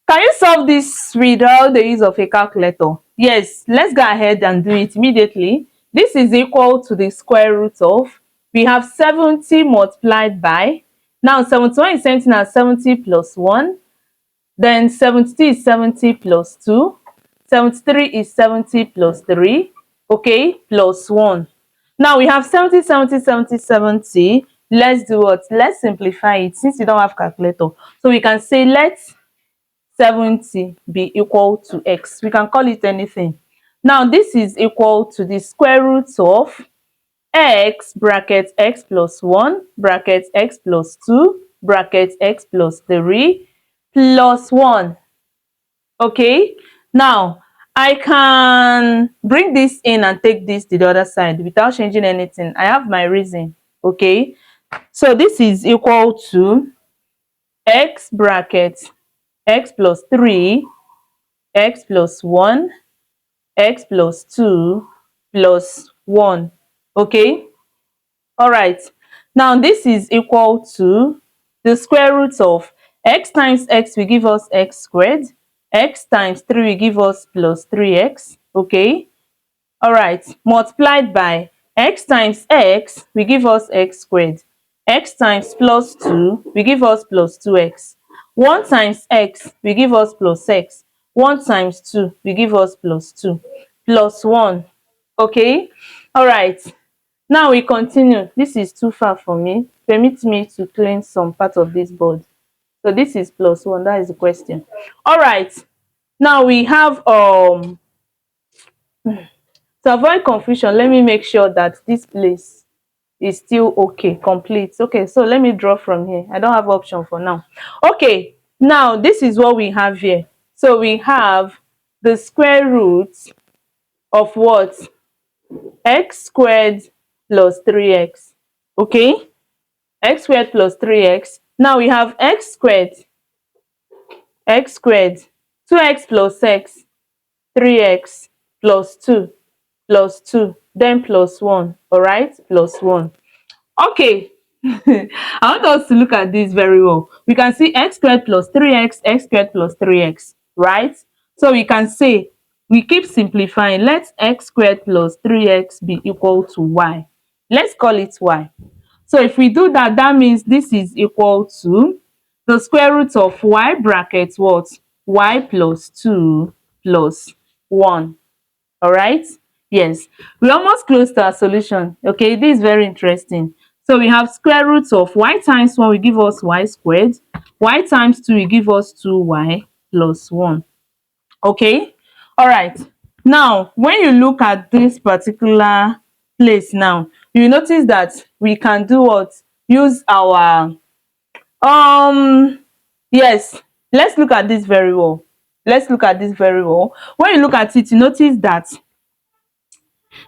Can you solve this without the use of a calculator? Yes, let's go ahead and do it immediately. This is equal to the square root of, we have 70 multiplied by, now 71 is same thing as 70 plus 1, then 72 is 70 plus 2, 73 is 70 plus 3, okay, plus 1. Now we have 70, 70, 70, 70. Let's do what? Let's simplify it since we don't have calculator. So we can say let 70 be equal to x. We can call it anything. Now this is equal to the square root of x bracket x plus 1 bracket x plus 2 bracket x plus 3 plus 1. Okay, now I can bring this in and take this to the other side without changing anything. I have my reason. Okay, so this is equal to x bracket x plus 3 x plus 1 x plus 2 plus 1. Okay, all right, now this is equal to the square root of x times x will give us x squared, x times 3 will give us plus 3x. Okay, all right, multiplied by x times x will give us x squared, x times plus 2 will give us plus 2x, 1 times x will give us plus x, 1 times 2 will give us plus 2 plus 1. Okay, all right, now we continue. This is too far for me. Permit me to clean some part of this board. So this is plus 1. That is the question. All right, now we have to avoid confusion, let me make sure that this place is still okay, complete. Okay, so let me draw from here. I don't have option for now. Okay, now this is what we have here. So we have the square root of what? X squared plus 3x. Okay, x squared plus 3x. Now we have x squared, 2x plus x, 3x plus 2 plus 2, then plus 1. All right, plus 1. Okay, I want us to look at this very well. We can see x squared plus 3x, x squared plus 3x, right? So we can say, we keep simplifying, let x squared plus 3x be equal to y. Let's call it y. So if we do that, that means this is equal to the square root of y bracket what? Y plus 2 plus 1. All right, yes, we're almost close to our solution. Okay, this is very interesting. So we have square root of y times 1 will give us y squared, y times 2 will give us 2y plus 1. Okay, all right, now when you look at this particular place now, you notice that we can do what? Use our yes, let's look at this very well. Let's look at this very well. When you look at it, you notice that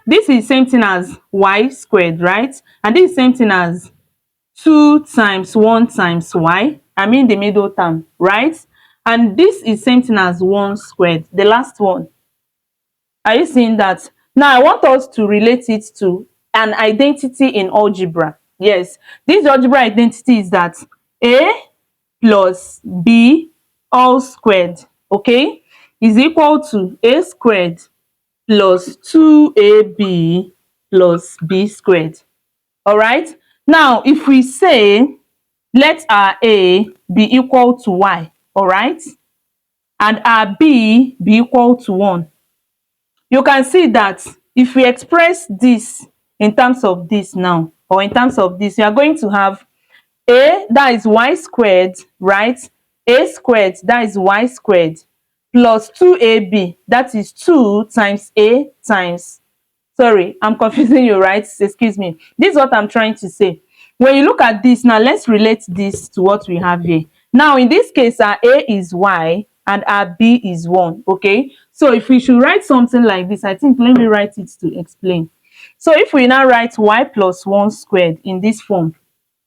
this is same thing as y squared, right? And this is same thing as 2 times 1 times y, I mean the middle term, right? And this is same thing as 1 squared, the last one. Are you seeing that? Now I want us to relate it to an identity in algebra. Yes, this algebra identity is that a plus b all squared, okay, is equal to a squared plus 2ab plus b squared. All right, now if we say let our a be equal to y, all right, and our b be equal to 1, you can see that if we express this in terms of this now, or in terms of this, you are going to have a, that is y squared, right, a squared, that is y squared, plus 2ab, that is 2 times a times, sorry, I'm confusing you, right? Excuse me. This is what I'm trying to say. When you look at this now, let's relate this to what we have here. Now in this case, our a is y and our b is 1. Okay, so if we should write something like this, I think let me write it to explain. So if we now write y plus 1 squared in this form,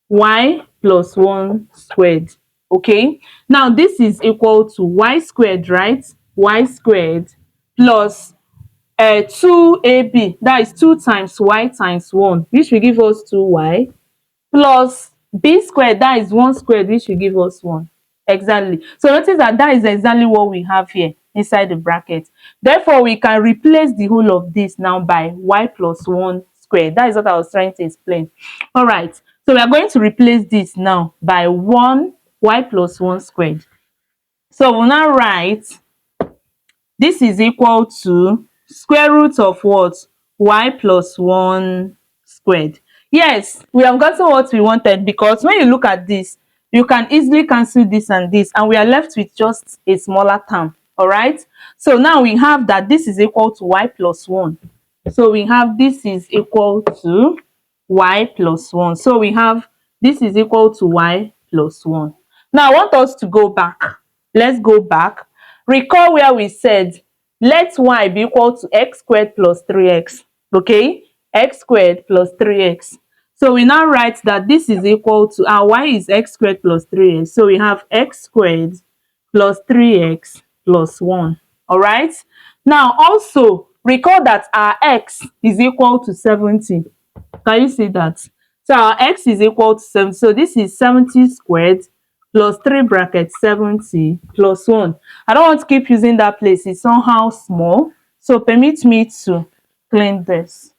y plus 1 squared, okay, now this is equal to y squared, right, y squared plus 2ab, that is 2 times y times 1, which will give us 2y, plus b squared, that is 1 squared, which will give us 1. Exactly. So notice that that is exactly what we have here inside the bracket. Therefore, we can replace the whole of this now by y plus 1 squared. That is what I was trying to explain. All right. So we are going to replace this now by 1 y plus 1 squared. So we'll now write this is equal to square root of what? Y plus 1 squared. Yes, we have gotten what we wanted, because when you look at this, you can easily cancel this and this, and we are left with just a smaller term. All right. So now we have that this is equal to y plus 1. So we have this is equal to y plus 1. So we have this is equal to y plus 1. Now I want us to go back. Let's go back. Recall where we said let y be equal to x squared plus 3x. Okay, x squared plus 3x. So we now write that this is equal to our y is x squared plus 3x. So we have x squared plus 3x plus 1. All right. Now also recall that our x is equal to 70. Can you see that? So our x is equal to 70. So this is 70 squared plus 3 brackets 70 plus 1. I don't want to keep using that place. It's somehow small. So permit me to clean this.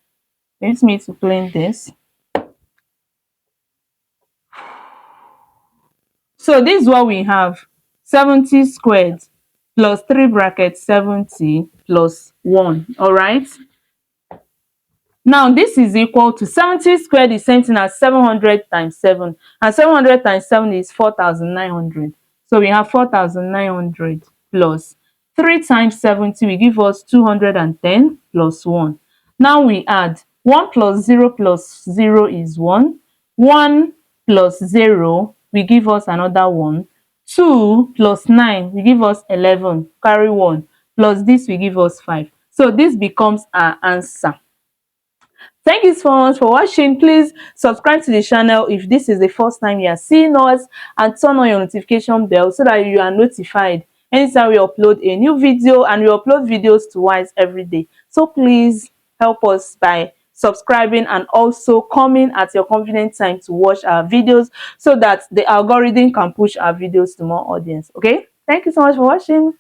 Permit me to clean this. So this is what we have. 70 squared plus 3 brackets 70 plus 1. All right. Now this is equal to 70 squared is same thing as 700 times 7. And 700 times 7 is 4,900. So we have 4,900 plus 3 times 70 will give us 210 plus 1. Now we add 1 plus 0 is 1. 1 plus 0 will give us another 1. 2 plus 9 will give us 11. Carry 1. Plus this will give us 5. So this becomes our answer. Thank you so much for watching. Please subscribe to the channel if this is the first time you are seeing us, and turn on your notification bell so that you are notified anytime we upload a new video, and we upload videos twice every day. So please help us by subscribing and also coming at your convenient time to watch our videos so that the algorithm can push our videos to more audience. Okay, thank you so much for watching.